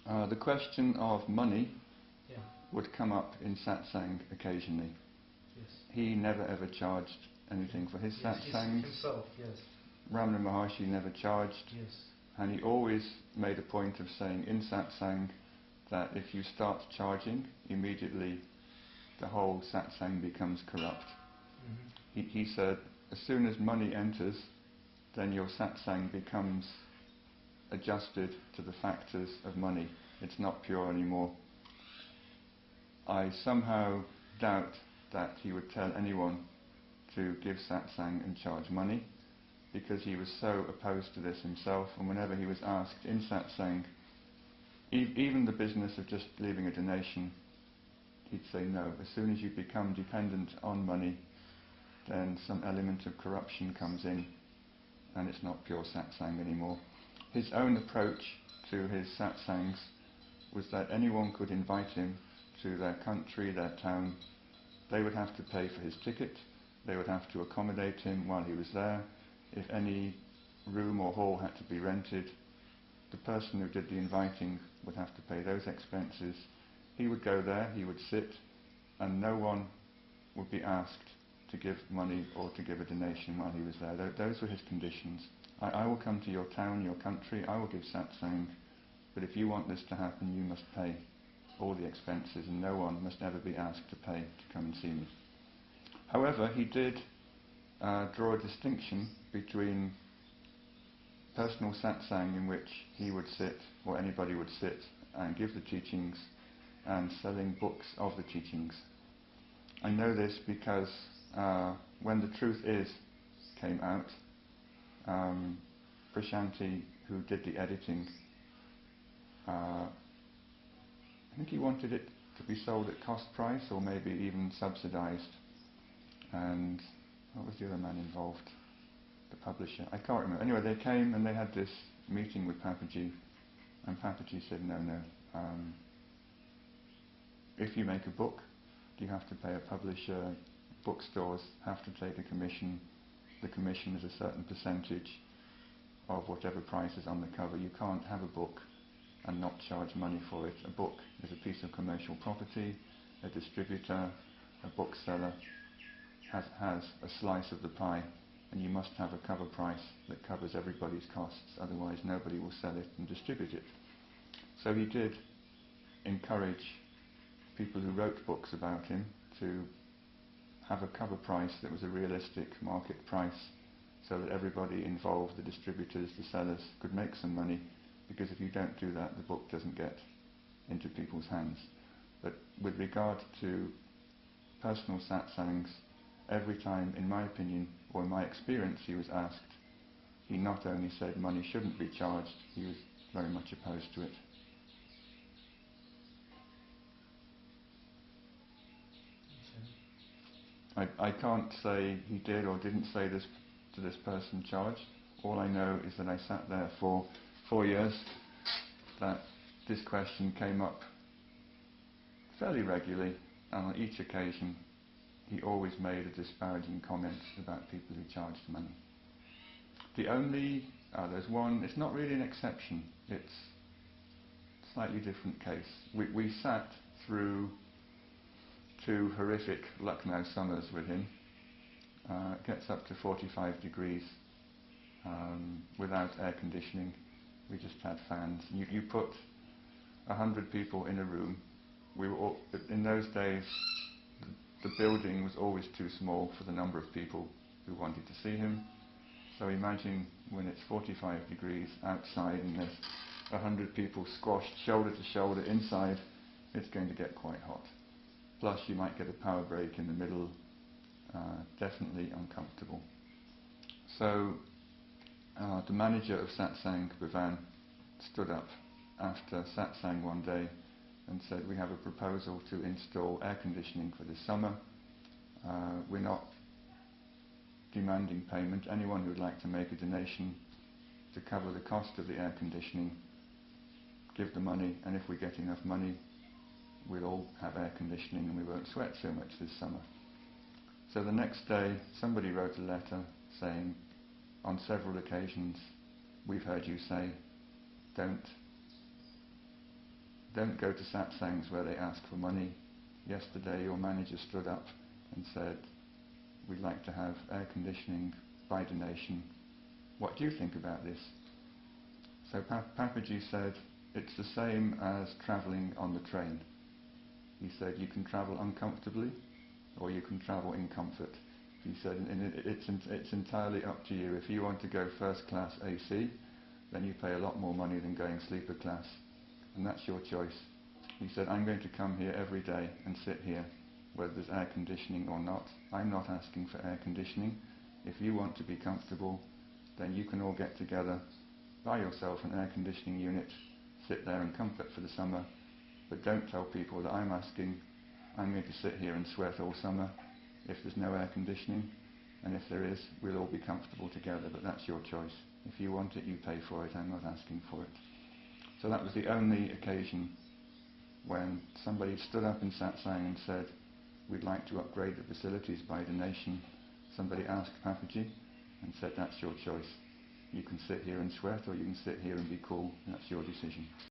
The question of money Yeah. would come up in satsang occasionally. Yes. He never ever charged anything for his satsangs. Himself, yes. Ramana Maharshi never charged. Yes. And he always made a point of saying in satsang that if you start charging, immediately the whole satsang becomes corrupt. Mm-hmm. He said, as soon as money enters, then your satsang becomes adjusted to the factors of money. It's not pure anymore. I somehow doubt that he would tell anyone to give satsang and charge money, because he was so opposed to this himself, and whenever he was asked in satsang, even the business of just leaving a donation, he'd say no. As soon as you become dependent on money, then some element of corruption comes in, and it's not pure satsang anymore. His own approach to his satsangs was that anyone could invite him to their country, their town. They would have to pay for his ticket, they would have to accommodate him while he was there. If any room or hall had to be rented, the person who did the inviting would have to pay those expenses. He would go there, he would sit, and no one would be asked to give money or to give a donation while he was there. Those were his conditions. I will come to your town, your country, I will give satsang, but if you want this to happen, you must pay all the expenses, and no one must ever be asked to pay to come and see me. However, he did draw a distinction between personal satsang, in which he would sit, or anybody would sit and give the teachings, and selling books of the teachings. I know this because when The Truth Is came out, Prashanti, who did the editing, I think he wanted it to be sold at cost price, or maybe even subsidised. And what was the other man involved? The publisher. I can't remember. Anyway, they came and they had this meeting with Papaji, and Papaji said, no, if you make a book, you have to pay a publisher. Bookstores have to take a commission. The commission is a certain percentage of whatever price is on the cover. You can't have a book and not charge money for it. A book is a piece of commercial property. A distributor, a bookseller has a slice of the pie, and you must have a cover price that covers everybody's costs, otherwise nobody will sell it and distribute it. So he did encourage people who wrote books about him to have a cover price that was a realistic market price, so that everybody involved, the distributors, the sellers, could make some money, because if you don't do that, the book doesn't get into people's hands. But with regard to personal satsangs, every time, in my opinion, or in my experience, he was asked, he not only said money shouldn't be charged, he was very much opposed to it. I can't say he did or didn't say this to this person charge. All I know is that I sat there for 4 years, that this question came up fairly regularly, and on each occasion he always made a disparaging comment about people who charged money. The only, there's one, it's not really an exception, it's a slightly different case. We sat through 2 horrific Lucknow summers with him. It gets up to 45 degrees without air conditioning. We just had fans. You put 100 people in a room. We were all, in those days, the building was always too small for the number of people who wanted to see him. So imagine when it's 45 degrees outside and there's 100 people squashed shoulder to shoulder inside, it's going to get quite hot. Plus you might get a power break in the middle, definitely uncomfortable. So the manager of satsang, Bhavan, stood up after satsang one day and said, we have a proposal to install air conditioning for this summer. We're not demanding payment. Anyone who would like to make a donation to cover the cost of the air conditioning, give the money, and if we get enough money, we'll all have air conditioning and we won't sweat so much this summer. So the next day somebody wrote a letter saying, on several occasions we've heard you say, don't don't go to satsangs where they ask for money. Yesterday your manager stood up and said, we'd like to have air conditioning by donation. What do you think about this? So Papaji said, it's the same as travelling on the train. He said, you can travel uncomfortably or you can travel in comfort. He said, and it's entirely up to you. If you want to go first class AC, then you pay a lot more money than going sleeper class, and that's your choice. He said, I'm going to come here every day and sit here, whether there's air conditioning or not. I'm not asking for air conditioning. If you want to be comfortable, then you can all get together, buy yourself an air conditioning unit, sit there in comfort for the summer, but don't tell people that I'm going to sit here and sweat all summer if there's no air conditioning, and if there is, we'll all be comfortable together, but that's your choice. If you want it, you pay for it. I'm not asking for it. So that was the only occasion when somebody stood up in satsang and said, we'd like to upgrade the facilities by donation. Somebody asked Papaji and said, that's your choice. You can sit here and sweat, or you can sit here and be cool, and that's your decision.